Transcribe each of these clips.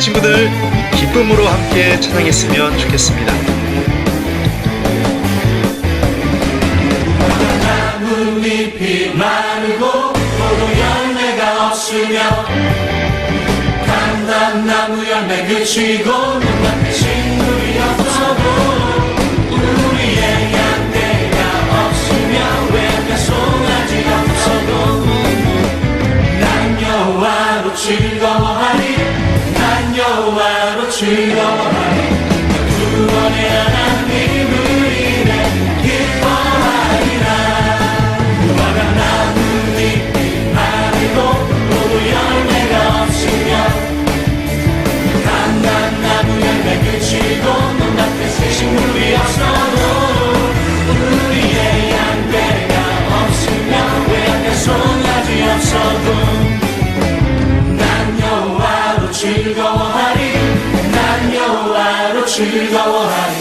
친구들 기쁨으로 함께 찬양했으면 좋겠습니다. 나뭇잎이 마르고 포도 열매가 없으며 감람나무 열매 그치고 눈앞에 식물이 없어도 우리의 양떼가 없으며 외가 송아지 없어도 난 여호와로 즐거워하리 난 여호와로 즐거워하리 구원의 하나님을 인해 기뻐하리라. 무화과 나뭇잎이 마르고 포도 열매가 없으며 감람나무 열매 그치고 눈앞에 식물이 없어도 우리의 양떼가 없으며 외양간 송아지 없어도 난 여호와로 즐거워하리 난 여호와로 즐거워하리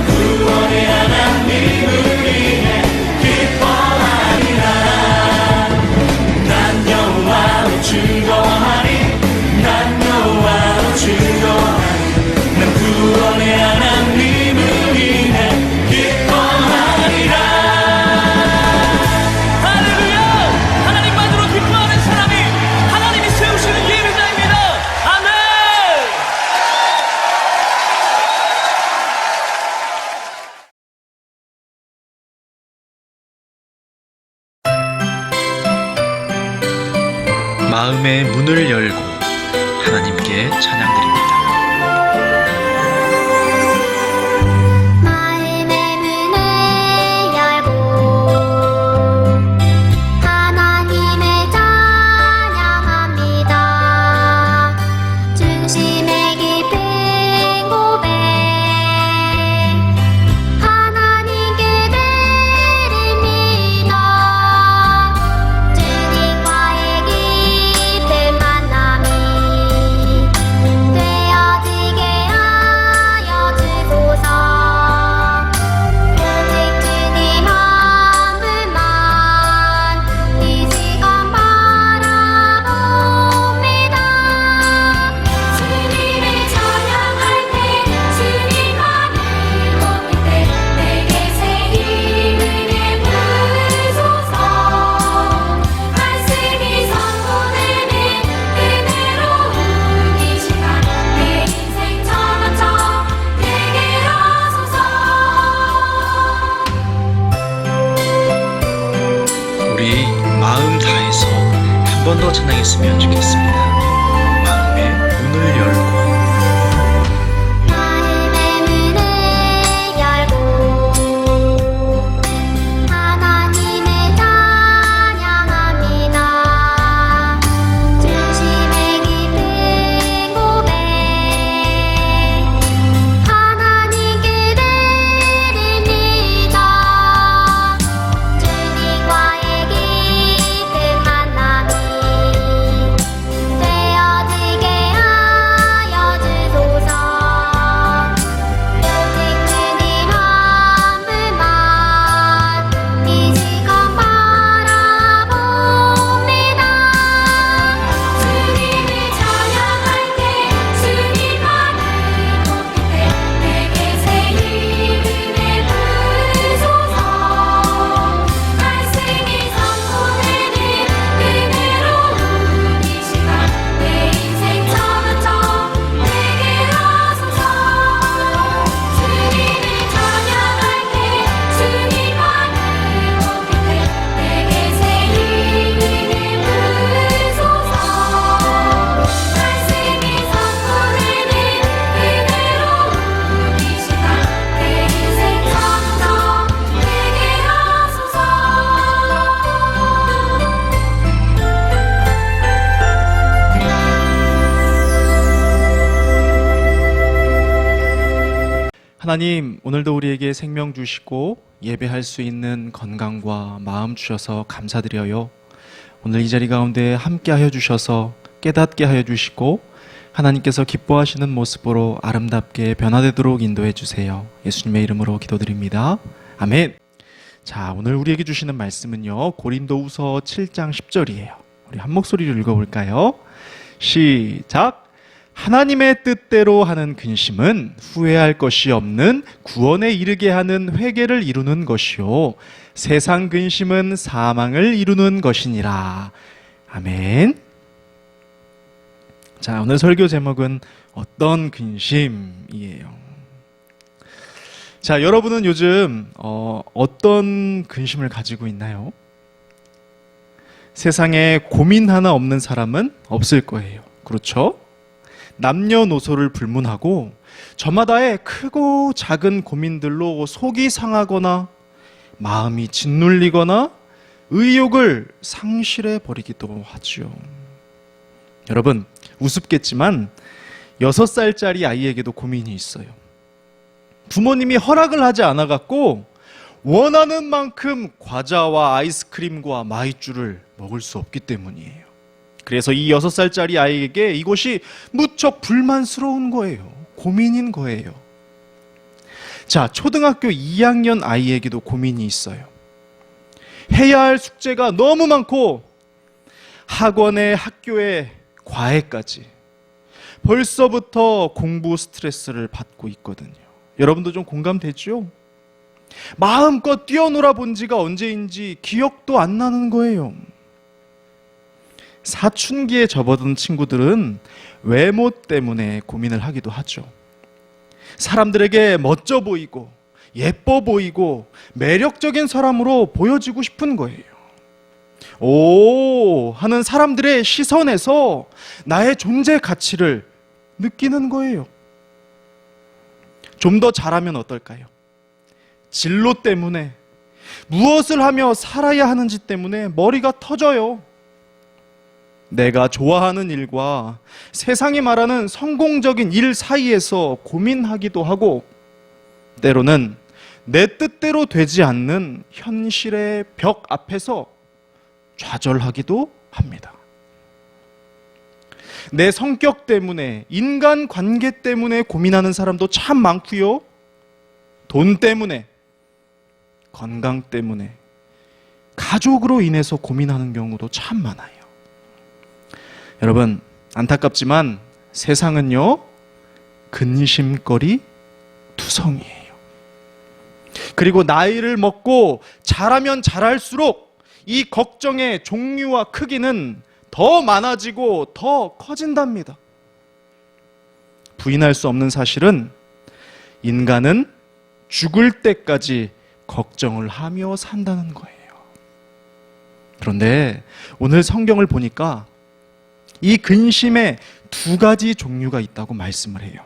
구원의 하나님을 위해 기뻐하리라. 난 여호와로 즐거워하리 난 여호와로 즐거워하리 난 구원의 하나님을 위해 기뻐하리라. 할렐루야! 하나님만으로 기뻐하는 사람이 하나님이 세우시는 예배자입니다. 아멘! 마음의 문을 열고 하나님께 찬양드립니다. 마음의 문을 열고 하나님을 찬양합니다. 중심의 깊은 고백 하나님께 드립니다. 주님과의 깊은 만남이 되어지게 하여 주소서. 오직 주님 한 분만 이 시간 바라봅니다. 주님을 찬양할 때 주님만을 높일 때 내게 새 기쁨의 부소서. 말씀이 선포되는 은혜로운 이 시간 내 인생 전환점 되게 하소서. 우리 마음 다해서 한 번 더 찬양했으면 좋겠습니다. 마음의 문을 열고 마음의 문을 열고 하나님을 찬양합니다. 중심의 깊은 고백 하나님께 드립니다. 주님과의 깊은 만남이 되어지게 하여 주소서. 오직 주님 한 분만 이 시간 바라봅니다. 주님을 찬양할 때 주님만을 높일 때 내게 새 기쁨의 부소서. 말씀이 선포되는 은혜로운 이 시간 내 인생 전환점 되게 하소서. 주님을 찬양할 때 주님만을 높일 때 내게 새 기쁨의 부소서. 말씀이 선포되는 은혜로운 이 시간 내 인생 전환점 되게 하소서. 하나님, 오늘도 우리에게 생명 주시고 예배할 수 있는 건강과 마음 주셔서 감사드려요. 오늘 이 자리 가운데 함께 하여 주셔서 깨닫게 하여 주시고 하나님께서 기뻐하시는 모습으로 아름답게 변화되도록 인도해 주세요. 예수님의 이름으로 기도드립니다. 아멘. 자, 오늘 우리에게 주시는 말씀은요, 고린도후서 7장 10절이에요. 우리 한 목소리로 읽어볼까요? 시작! 하나님의 뜻대로 하는 근심은 후회할 것이 없는 구원에 이르게 하는 회개를 이루는 것이요 세상 근심은 사망을 이루는 것이니라. 아멘. 자, 오늘 설교 제목은 어떤 근심이에요. 자, 여러분은 요즘 어떤 근심을 가지고 있나요? 세상에 고민 하나 없는 사람은 없을 거예요. 그렇죠? 남녀노소를 불문하고 저마다의 크고 작은 고민들로 속이 상하거나 마음이 짓눌리거나 의욕을 상실해 버리기도 하죠. 여러분, 우습겠지만 6살짜리 아이에게도 고민이 있어요. 부모님이 허락을 하지 않아 갖고 원하는 만큼 과자와 아이스크림과 마이쮸를 먹을 수 없기 때문이에요. 그래서 이 6살짜리 아이에게 이것이 무척 불만스러운 거예요. 고민인 거예요. 자, 초등학교 2학년 아이에게도 고민이 있어요. 해야 할 숙제가 너무 많고 학원에 학교에 과외까지 벌써부터 공부 스트레스를 받고 있거든요. 여러분도 좀 공감되죠? 마음껏 뛰어놀아 본 지가 언제인지 기억도 안 나는 거예요. 사춘기에 접어든 친구들은 외모 때문에 고민을 하기도 하죠. 사람들에게 멋져 보이고 예뻐 보이고 매력적인 사람으로 보여지고 싶은 거예요. 오 하는 사람들의 시선에서 나의 존재 가치를 느끼는 거예요. 좀 더 잘하면 어떨까요? 진로 때문에 무엇을 하며 살아야 하는지 때문에 머리가 터져요. 내가 좋아하는 일과 세상이 말하는 성공적인 일 사이에서 고민하기도 하고 때로는 내 뜻대로 되지 않는 현실의 벽 앞에서 좌절하기도 합니다. 내 성격 때문에, 인간 관계 때문에 고민하는 사람도 참 많고요. 돈 때문에, 건강 때문에, 가족으로 인해서 고민하는 경우도 참 많아요. 여러분, 안타깝지만 세상은요, 근심거리 투성이에요. 그리고 나이를 먹고 자라면 자랄수록 이 걱정의 종류와 크기는 더 많아지고 더 커진답니다. 부인할 수 없는 사실은 인간은 죽을 때까지 걱정을 하며 산다는 거예요. 그런데 오늘 성경을 보니까 이 근심에 2가지 종류가 있다고 말씀을 해요.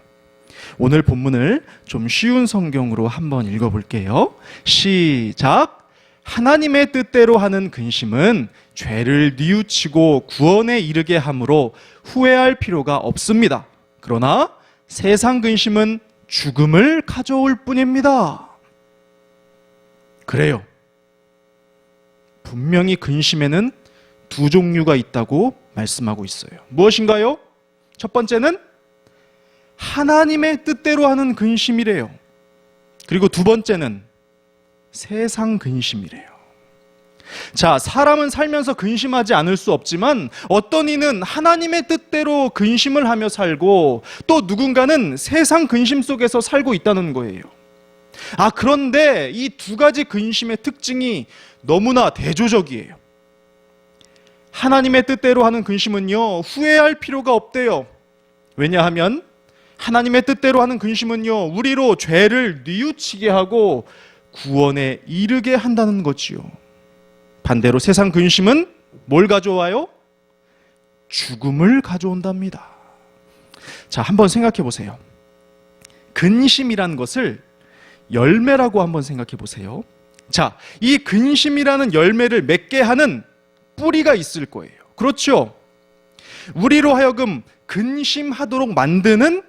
오늘 본문을 좀 쉬운 성경으로 한번 읽어볼게요. 시작! 하나님의 뜻대로 하는 근심은 죄를 뉘우치고 구원에 이르게 함으로 후회할 필요가 없습니다. 그러나 세상 근심은 죽음을 가져올 뿐입니다. 그래요. 분명히 근심에는 2 종류가 있다고 말씀하고 있어요. 무엇인가요? 첫 번째는 하나님의 뜻대로 하는 근심이래요. 그리고 2 번째는 세상 근심이래요. 자, 사람은 살면서 근심하지 않을 수 없지만 어떤 이는 하나님의 뜻대로 근심을 하며 살고 또 누군가는 세상 근심 속에서 살고 있다는 거예요. 그런데 이 2가지 근심의 특징이 너무나 대조적이에요. 하나님의 뜻대로 하는 근심은요, 후회할 필요가 없대요. 왜냐하면 하나님의 뜻대로 하는 근심은요, 우리로 죄를 뉘우치게 하고 구원에 이르게 한다는 거지요. 반대로 세상 근심은 뭘 가져와요? 죽음을 가져온답니다. 자, 한번 생각해 보세요. 근심이란 것을 열매라고 한번 생각해 보세요. 자, 이 근심이라는 열매를 맺게 하는 뿌리가 있을 거예요. 그렇죠? 우리로 하여금 근심하도록 만드는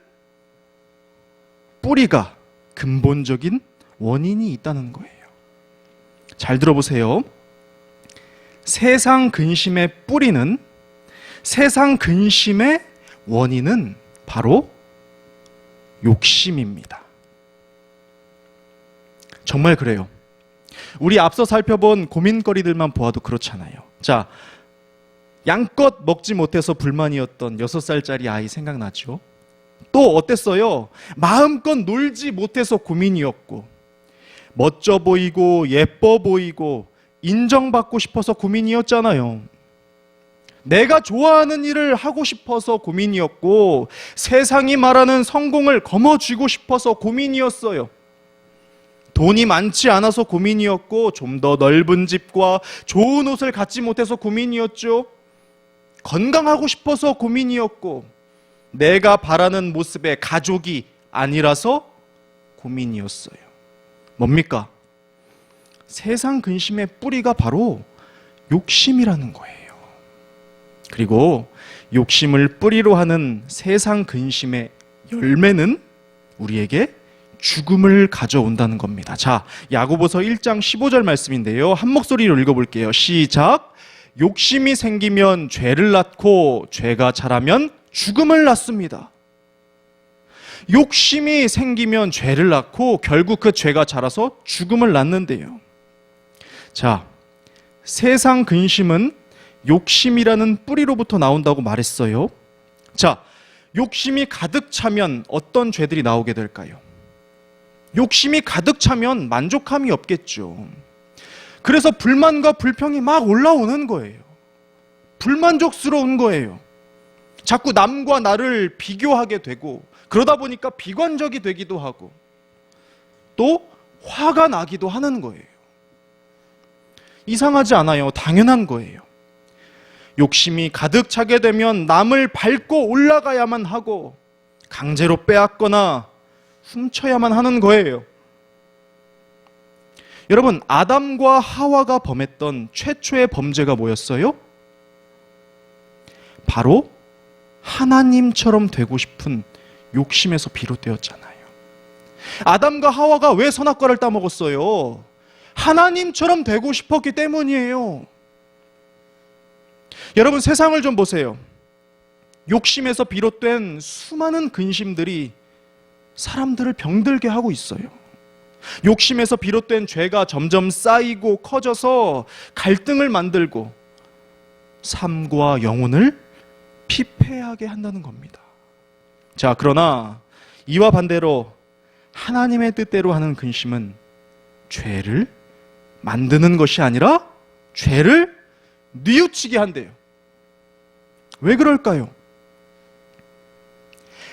뿌리가, 근본적인 원인이 있다는 거예요. 잘 들어보세요. 세상 근심의 뿌리는, 세상 근심의 원인은 바로 욕심입니다. 정말 그래요. 우리 앞서 살펴본 고민거리들만 보아도 그렇잖아요. 자, 양껏 먹지 못해서 불만이었던 6살짜리 아이 생각나죠? 또 어땠어요? 마음껏 놀지 못해서 고민이었고, 멋져 보이고 예뻐 보이고 인정받고 싶어서 고민이었잖아요. 내가 좋아하는 일을 하고 싶어서 고민이었고, 세상이 말하는 성공을 거머쥐고 싶어서 고민이었어요. 돈이 많지 않아서 고민이었고, 좀 더 넓은 집과 좋은 옷을 갖지 못해서 고민이었죠. 건강하고 싶어서 고민이었고, 내가 바라는 모습의 가족이 아니라서 고민이었어요. 뭡니까? 세상 근심의 뿌리가 바로 욕심이라는 거예요. 그리고 욕심을 뿌리로 하는 세상 근심의 열매는 우리에게 죽음을 가져온다는 겁니다. 자, 야고보서 1장 15절 말씀인데요. 한 목소리로 읽어볼게요. 시작. 욕심이 생기면 죄를 낳고 죄가 자라면 죽음을 낳습니다. 욕심이 생기면 죄를 낳고 결국 그 죄가 자라서 죽음을 낳는데요. 자, 세상 근심은 욕심이라는 뿌리로부터 나온다고 말했어요. 자, 욕심이 가득 차면 어떤 죄들이 나오게 될까요? 욕심이 가득 차면 만족함이 없겠죠. 그래서 불만과 불평이 막 올라오는 거예요. 불만족스러운 거예요. 자꾸 남과 나를 비교하게 되고, 그러다 보니까 비관적이 되기도 하고, 또 화가 나기도 하는 거예요. 이상하지 않아요. 당연한 거예요. 욕심이 가득 차게 되면 남을 밟고 올라가야만 하고 강제로 빼앗거나 훔쳐야만 하는 거예요. 여러분, 아담과 하와가 범했던 최초의 범죄가 뭐였어요? 바로 하나님처럼 되고 싶은 욕심에서 비롯되었잖아요. 아담과 하와가 왜 선악과를 따먹었어요? 하나님처럼 되고 싶었기 때문이에요. 여러분, 세상을 좀 보세요. 욕심에서 비롯된 수많은 근심들이 사람들을 병들게 하고 있어요. 욕심에서 비롯된 죄가 점점 쌓이고 커져서 갈등을 만들고 삶과 영혼을 피폐하게 한다는 겁니다. 자, 그러나 이와 반대로 하나님의 뜻대로 하는 근심은 죄를 만드는 것이 아니라 죄를 뉘우치게 한대요. 왜 그럴까요?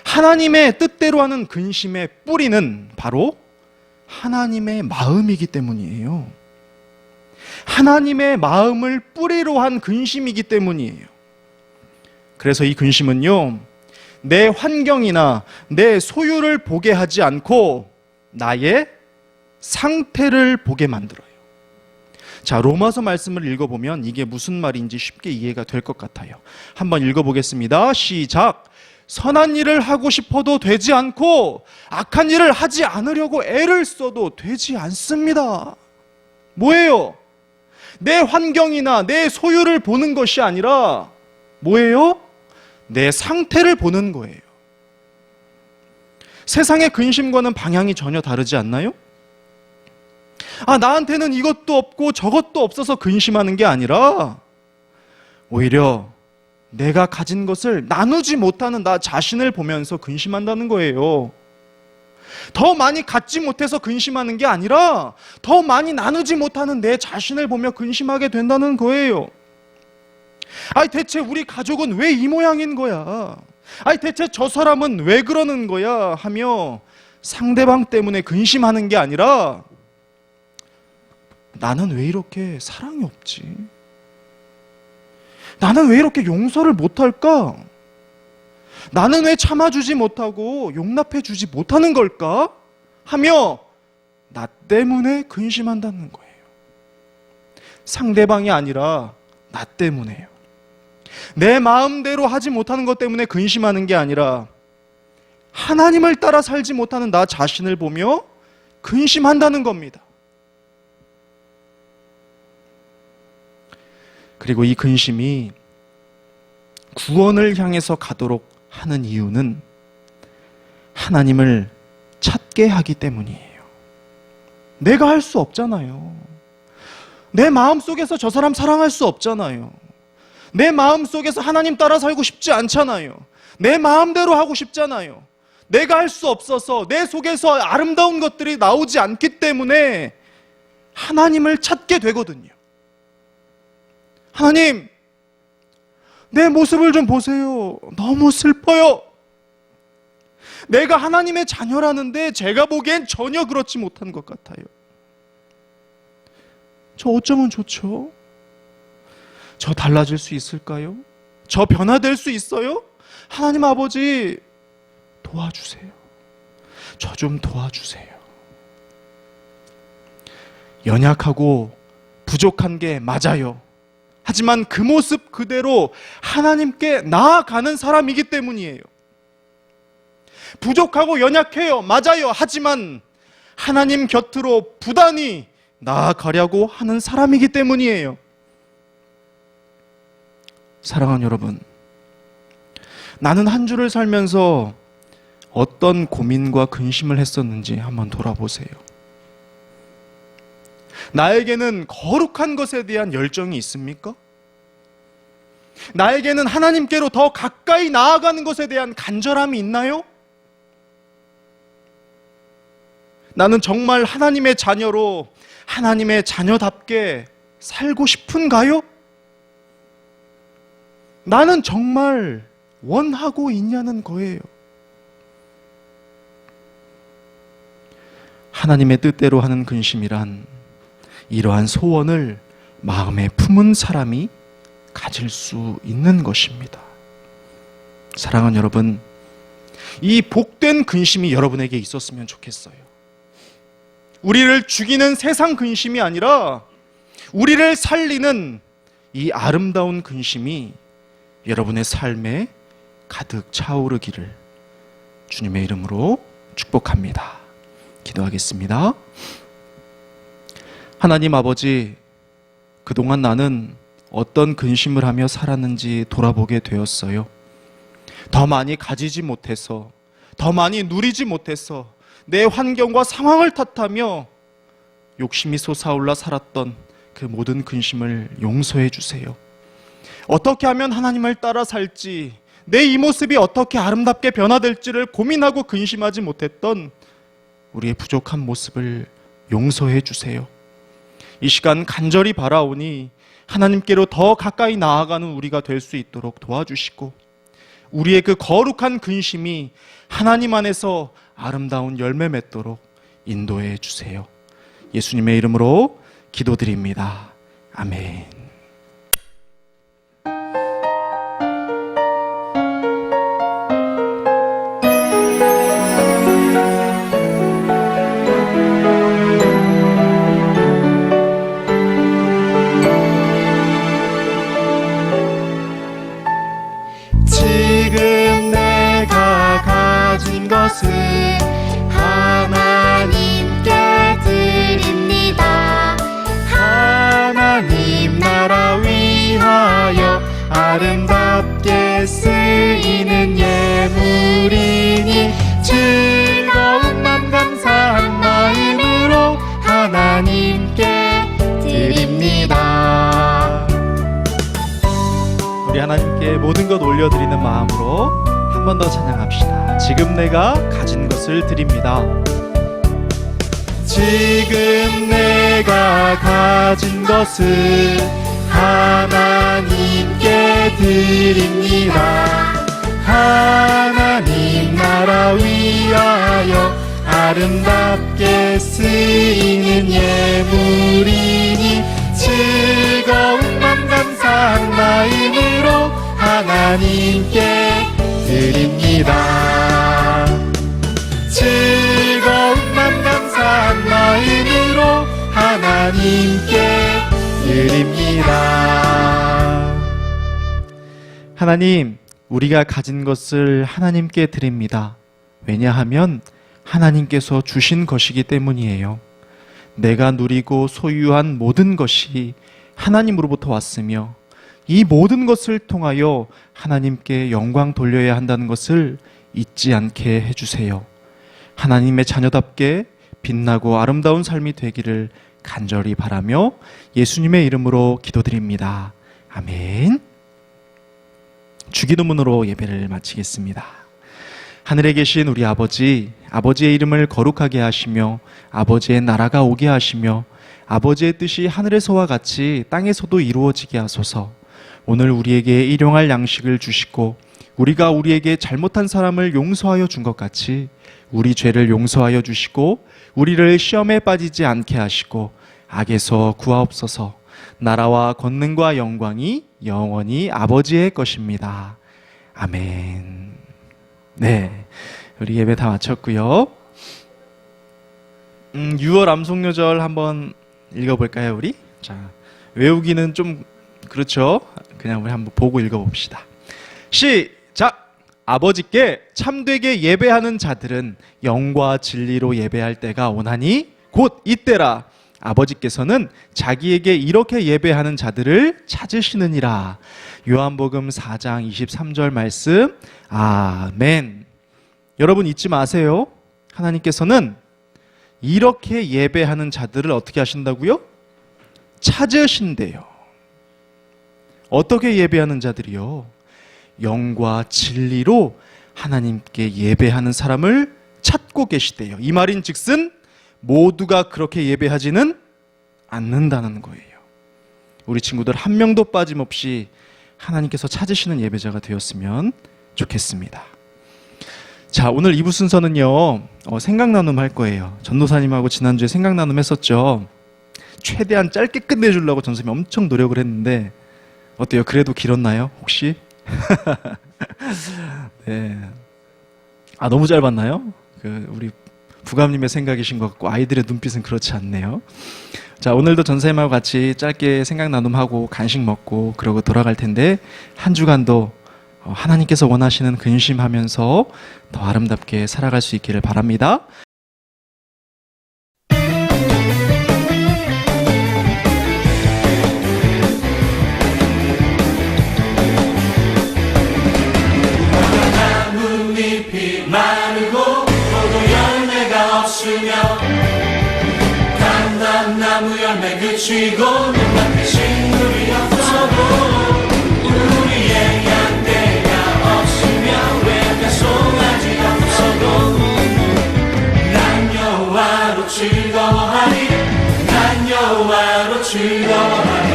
하나님의 뜻대로 하는 근심의 뿌리는 바로 하나님의 마음이기 때문이에요. 하나님의 마음을 뿌리로 한 근심이기 때문이에요. 그래서 이 근심은요, 내 환경이나 내 소유를 보게 하지 않고 나의 상태를 보게 만들어요. 자, 로마서 말씀을 읽어보면 이게 무슨 말인지 쉽게 이해가 될 것 같아요. 한번 읽어보겠습니다. 시작. 선한 일을 하고 싶어도 되지 않고 악한 일을 하지 않으려고 애를 써도 되지 않습니다. 뭐예요? 내 환경이나 내 소유를 보는 것이 아니라 뭐예요? 내 상태를 보는 거예요. 세상의 근심과는 방향이 전혀 다르지 않나요? 나한테는 이것도 없고 저것도 없어서 근심하는 게 아니라 오히려 내가 가진 것을 나누지 못하는 나 자신을 보면서 근심한다는 거예요. 더 많이 갖지 못해서 근심하는 게 아니라 더 많이 나누지 못하는 내 자신을 보며 근심하게 된다는 거예요. 대체 우리 가족은 왜 이 모양인 거야? 대체 저 사람은 왜 그러는 거야? 하며 상대방 때문에 근심하는 게 아니라 나는 왜 이렇게 사랑이 없지? 나는 왜 이렇게 용서를 못할까? 나는 왜 참아주지 못하고 용납해주지 못하는 걸까? 하며 나 때문에 근심한다는 거예요. 상대방이 아니라 나 때문에요. 내 마음대로 하지 못하는 것 때문에 근심하는 게 아니라 하나님을 따라 살지 못하는 나 자신을 보며 근심한다는 겁니다. 그리고 이 근심이 구원을 향해서 가도록 하는 이유는 하나님을 찾게 하기 때문이에요. 내가 할 수 없잖아요. 내 마음속에서 저 사람 사랑할 수 없잖아요. 내 마음속에서 하나님 따라 살고 싶지 않잖아요. 내 마음대로 하고 싶잖아요. 내가 할 수 없어서 내 속에서 아름다운 것들이 나오지 않기 때문에 하나님을 찾게 되거든요. 하나님, 내 모습을 좀 보세요. 너무 슬퍼요. 내가 하나님의 자녀라는데 제가 보기엔 전혀 그렇지 못한 것 같아요. 저 어쩌면 좋죠? 저 달라질 수 있을까요? 저 변화될 수 있어요? 하나님 아버지, 도와주세요. 저 좀 도와주세요. 연약하고 부족한 게 맞아요. 하지만 그 모습 그대로 하나님께 나아가는 사람이기 때문이에요. 부족하고 연약해요. 맞아요. 하지만 하나님 곁으로 부단히 나아가려고 하는 사람이기 때문이에요. 사랑하는 여러분, 나는 한 주를 살면서 어떤 고민과 근심을 했었는지 한번 돌아보세요. 나에게는 거룩한 것에 대한 열정이 있습니까? 나에게는 하나님께로 더 가까이 나아가는 것에 대한 간절함이 있나요? 나는 정말 하나님의 자녀로 하나님의 자녀답게 살고 싶은가요? 나는 정말 원하고 있냐는 거예요. 하나님의 뜻대로 하는 근심이란 이러한 소원을 마음에 품은 사람이 가질 수 있는 것입니다. 사랑하는 여러분, 이 복된 근심이 여러분에게 있었으면 좋겠어요. 우리를 죽이는 세상 근심이 아니라 우리를 살리는 이 아름다운 근심이 여러분의 삶에 가득 차오르기를 주님의 이름으로 축복합니다. 기도하겠습니다. 하나님 아버지, 그동안 나는 어떤 근심을 하며 살았는지 돌아보게 되었어요. 더 많이 가지지 못해서, 더 많이 누리지 못해서 내 환경과 상황을 탓하며 욕심이 솟아올라 살았던 그 모든 근심을 용서해 주세요. 어떻게 하면 하나님을 따라 살지, 내 이 모습이 어떻게 아름답게 변화될지를 고민하고 근심하지 못했던 우리의 부족한 모습을 용서해 주세요. 이 시간 간절히 바라오니 하나님께로 더 가까이 나아가는 우리가 될 수 있도록 도와주시고, 우리의 그 거룩한 근심이 하나님 안에서 아름다운 열매 맺도록 인도해 주세요. 예수님의 이름으로 기도드립니다. 아멘. 지금 내가 가진 것을 하나님께 드립니다. 하나님 나라 위하여 아름답게 쓰이는 예물이니 즐거운 맘 감사한 마음으로 하나님께 드립니다. 우리 하나님께 모든 것 올려드리는 마음으로 한 번 더 찬양합시다. 지금 내가 가진 것을 드립니다. 지금 내가 가진 것을 하나님께 드립니다. 하나님 나라 위하여 아름답게 쓰이는 예물이니 즐거운 맘 감사한 마음으로 하나님께 드립니다. 즐거운 맘 감사한 마음으로 하나님께 드립니다. 하나님, 우리가 가진 것을 하나님께 드립니다. 왜냐하면 하나님께서 주신 것이기 때문이에요. 내가 누리고 소유한 모든 것이 하나님으로부터 왔으며 이 모든 것을 통하여 하나님께 영광 돌려야 한다는 것을 잊지 않게 해주세요. 하나님의 자녀답게 빛나고 아름다운 삶이 되기를 간절히 바라며 예수님의 이름으로 기도드립니다. 아멘. 주기도문으로 예배를 마치겠습니다. 하늘에 계신 우리 아버지, 아버지의 이름을 거룩하게 하시며 아버지의 나라가 오게 하시며 아버지의 뜻이 하늘에서와 같이 땅에서도 이루어지게 하소서. 오늘 우리에게 일용할 양식을 주시고 우리가 우리에게 잘못한 사람을 용서하여 준 것 같이 우리 죄를 용서하여 주시고 우리를 시험에 빠지지 않게 하시고 악에서 구하옵소서. 나라와 권능과 영광이 영원히 아버지의 것입니다. 아멘. 네, 우리 예배 다 마쳤고요. 6월 암송요절 한번 읽어볼까요, 우리? 자, 외우기는 좀 그렇죠. 그냥 우리 한번 보고 읽어봅시다. 시작! 아버지께 참되게 예배하는 자들은 영과 진리로 예배할 때가 오나니 곧 이때라. 아버지께서는 자기에게 이렇게 예배하는 자들을 찾으시느니라. 요한복음 4장 23절 말씀. 아멘. 여러분 잊지 마세요. 하나님께서는 이렇게 예배하는 자들을 어떻게 하신다고요? 찾으신대요. 어떻게 예배하는 자들이요? 영과 진리로 하나님께 예배하는 사람을 찾고 계시대요. 이 말인 즉슨 모두가 그렇게 예배하지는 않는다는 거예요. 우리 친구들 한 명도 빠짐없이 하나님께서 찾으시는 예배자가 되었으면 좋겠습니다. 자, 오늘 2부 순서는요, 생각 나눔 할 거예요. 전도사님하고 지난주에 생각 나눔 했었죠. 최대한 짧게 끝내주려고 전선생님이 엄청 노력을 했는데 어때요? 그래도 길었나요? 혹시? 네. 아, 너무 짧았나요? 우리 부감님의 생각이신 것 같고 아이들의 눈빛은 그렇지 않네요. 자, 오늘도 전사님하고 같이 짧게 생각 나눔하고 간식 먹고 그러고 돌아갈 텐데 한 주간도 하나님께서 원하시는 근심하면서 더 아름답게 살아갈 수 있기를 바랍니다. 나뭇잎이 마르고 포도 열매가 없으며 감람나무 열매 그치고 눈앞에 식물이 없어도 우리의 양떼가 없으며 외가 송아지 없어도 난 여호와로 즐거워하리. 난 여호와로 즐거워하리.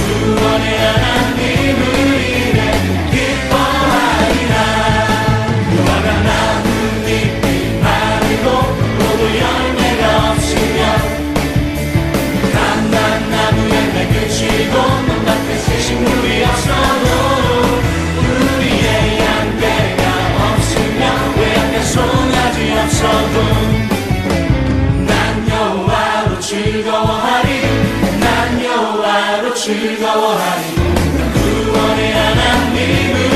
구원의 하나님을 이래 기뻐하리라. 무화과 나뭇잎이 마르고 포도 열매가 없으며 감람나무 열매 그치고 눈앞에 식물이 없어도 우리의 양떼가 없으며 외양간 송아지 없어도 난 여호와로 즐거워하리. 난 여호와로 즐거워하리. 구원의 하나님을